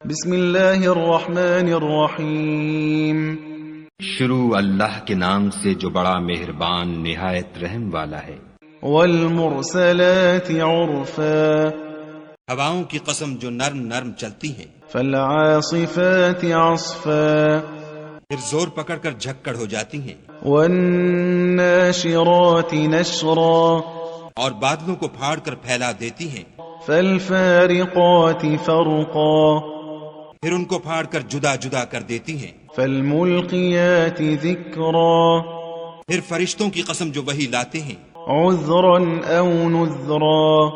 بسم اللہ الرحمن الرحیم۔ شروع اللہ کے نام سے جو بڑا مہربان نہایت رحم والا ہے۔ والمرسلات عرفا، ہواؤں کی قسم جو نرم نرم چلتی ہیں۔ فالعاصفات عصفا، پھر زور پکڑ کر جھکڑ ہو جاتی ہیں۔ والناشرات نشرا، اور بادلوں کو پھاڑ کر پھیلا دیتی ہیں۔ فالفارقات فرقا، پھر ان کو پھاڑ کر جدا جدا کر دیتی ہیں۔ فالملقیات ذکرا، پھر فرشتوں کی قسم جو وہی لاتے ہیں، عذرا او نذرا،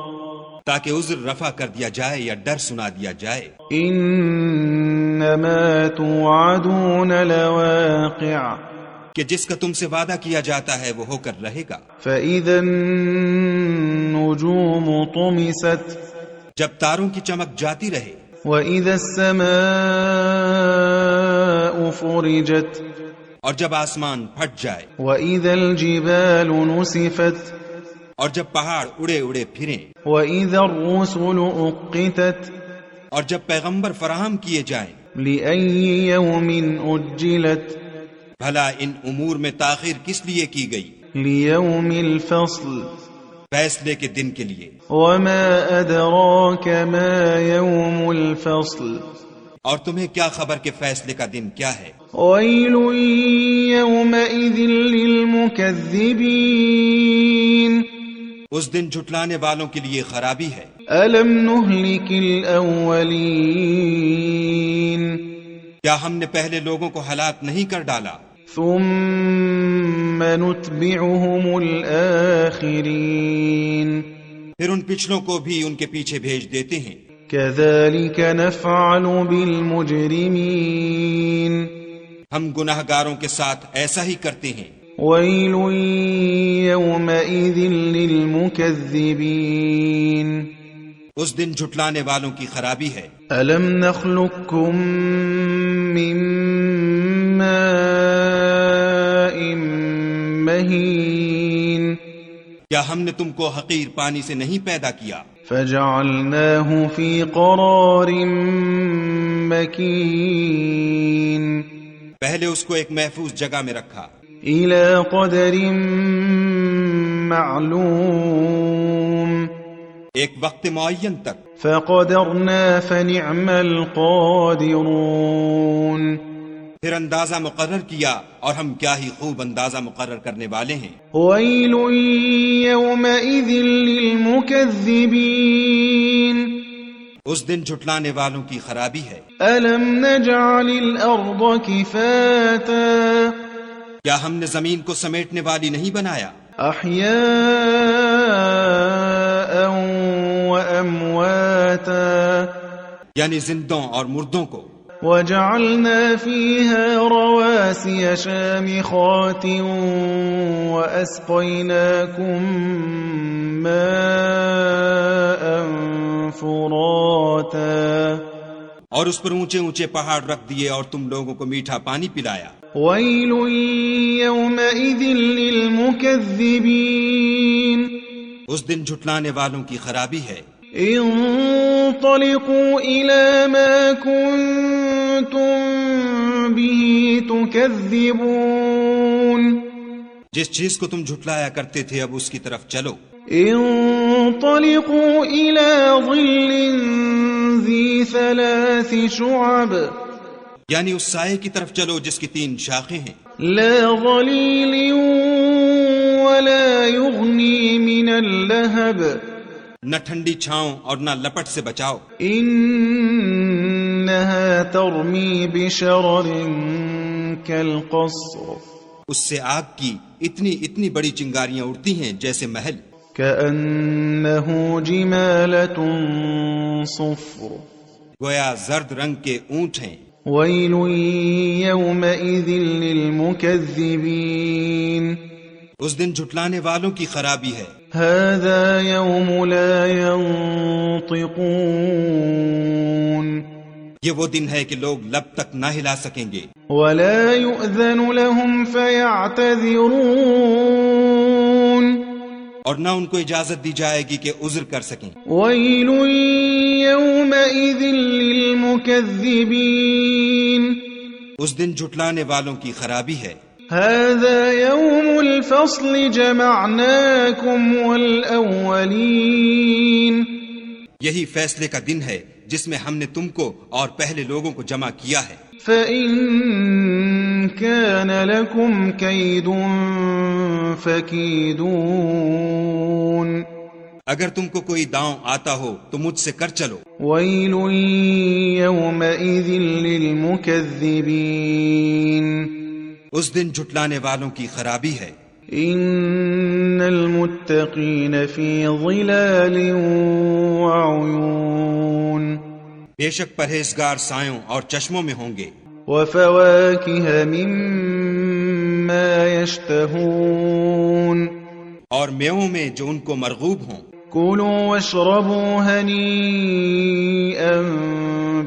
تاکہ عذر رفع کر دیا جائے یا ڈر سنا دیا جائے۔ انما توعدون لواقع، کہ جس کا تم سے وعدہ کیا جاتا ہے وہ ہو کر رہے گا۔ فإذا النجوم طمست، جب تاروں کی چمک جاتی رہے۔ وإذا السماء فرجت، اور جب آسمان پھٹ جائے۔ وإذا الجبال نسفت، اور جب پہاڑ اڑے اڑے پھریں۔ وإذا الرسل أقتت، اور جب پیغمبر فراہم کیے جائیں۔ لأي يوم أجلت، بھلا ان امور میں تاخیر کس لیے کی گئی؟ ليوم الفصل، فیصلے کے دن کے لیے۔ وما أدراك ما يوم الفصل، اور تمہیں کیا خبر کہ فیصلے کا دن کیا ہے؟ ويل يومئذ للمكذبين، اس دن جھٹلانے والوں کے لیے خرابی ہے۔ ألم نهلك الأولين، کیا ہم نے پہلے لوگوں کو ہلاک نہیں کر ڈالا؟ ثم نتبعهم الآخرين، پھر ان پچھلوں کو بھی ان کے پیچھے بھیج دیتے ہیں۔ كذلك نفعل بالمجرمين، ہم گناہگاروں کے ساتھ ایسا ہی کرتے ہیں۔ ويل يومئذ للمكذبين، اس دن جھٹلانے والوں کی خرابی ہے۔ ألم نخلقكم من ماء مهين، کیا ہم نے تم کو حقیر پانی سے نہیں پیدا کیا؟ فجعلناه في قرار مكين، پہلے اس کو ایک محفوظ جگہ میں رکھا۔ إلى قدر معلوم، ایک وقت معین تک۔ فقدرنا فنعم القادرون، پھر اندازہ مقرر کیا اور ہم کیا ہی خوب اندازہ مقرر کرنے والے ہیں۔ ويل يومئذ للمكذبين، اس دن جھٹلانے والوں کی خرابی ہے۔ ألم نجعل الأرض كفاتا، کیا ہم نے زمین کو سمیٹنے والی نہیں بنایا؟ أحياء وأمواتا، یعنی زندوں اور مردوں کو۔ وجعلنا فيها رواسي شامخات وأسقيناكم ماء فراتا، اور اس پر اونچے اونچے پہاڑ رکھ دیے اور تم لوگوں کو میٹھا پانی پلایا۔ ويل يومئذ للمكذبين، اس دن جھٹلانے والوں کی خرابی ہے۔ انطلقوا إلى ما كنتم به تكذبون، جس چیز کو تم جھٹلایا کرتے تھے اب اس کی طرف چلو۔ انطلقوا إلى ظل ذي 3 شعب، یعنی اس سائے کی طرف چلو جس کی 3 شاخیں ہیں۔ لا ظليل ولا يغني من اللهب، نہ ٹھنڈی چھاؤں اور نہ لپٹ سے بچاؤ۔ إنها ترمي بشرر كالقصر، اس سے آگ کی اتنی بڑی چنگاریاں اڑتی ہیں جیسے محل۔ كأنه جمالة صفر، گویا زرد رنگ کے اونٹ ہیں۔ ويل يومئذ للمكذبين، اس دن جھٹلانے والوں کی خرابی ہے۔ هذا يوم لا ينطقون، یہ وہ دن ہے کہ لوگ لب تک نہ ہلا سکیں گے۔ ولا يؤذن لهم فيعتذرون، اور نہ ان کو اجازت دی جائے گی کہ عذر کر سکیں۔ ويل يومئذ للمكذبين اس دن جھٹلانے والوں کی خرابی ہے۔ هذا يوم الفصل جمعناكم والأولين یہی فیصلے کا دن ہے جس میں ہم نے تم کو اور پہلے لوگوں کو جمع کیا ہے۔ فإن كان لكم كيد فكيدون اگر تم کو کوئی داؤں آتا ہو تو مجھ سے کر چلو۔ ويل يومئذ للمكذبين اس دن جھٹلانے والوں کی خرابی ہے۔ إن المتقين في ظلال وعيون بے شک پرہیزگار سایوں اور چشموں میں ہوں گے۔ وفواكه مما يشتهون اور میووں میں جو ان کو مرغوب ہوں۔ كلوا واشربوا هنيئا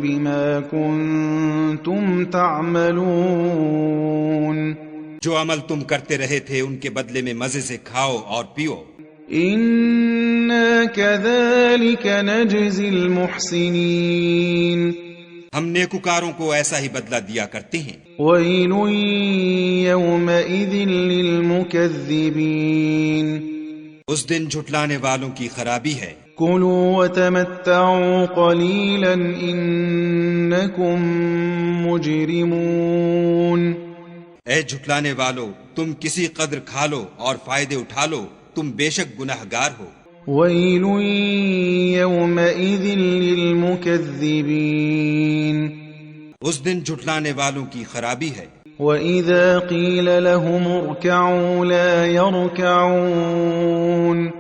بما كنتم تعملون جو عمل تم کرتے رہے تھے ان کے بدلے میں مزے سے کھاؤ اور پیو۔ إنا كذلك نجزي المحسنين ہم نیکوکاروں کو ایسا ہی بدلہ دیا کرتے ہیں۔ ويل يومئذ للمكذبين اس دن جھٹلانے والوں کی خرابی ہے۔ كلوا وتمتعوا قليلا إنكم مجرمون اے جھٹلانے والو، تم کسی قدر کھا لو اور فائدے اٹھا لو، تم بے شک گناہگار ہو۔ ويل يومئذ للمكذبين اس دن جھٹلانے والوں کی خرابی ہے۔ وإذا قيل لهم اركعوا لا يركعون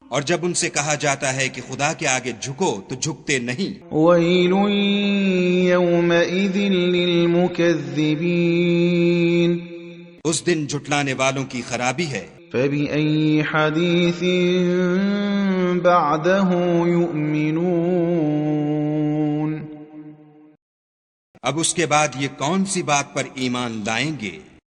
اور جب ان سے کہا جاتا ہے کہ خدا کے آگے جھکو تو جھکتے نہیں۔ ويل يومئذ للمكذبين اس دن جھٹلانے والوں کی خرابی ہے۔ فبأي حديث بعده يؤمنون اب اس کے بعد یہ کون سی بات پر ایمان لائیں گے؟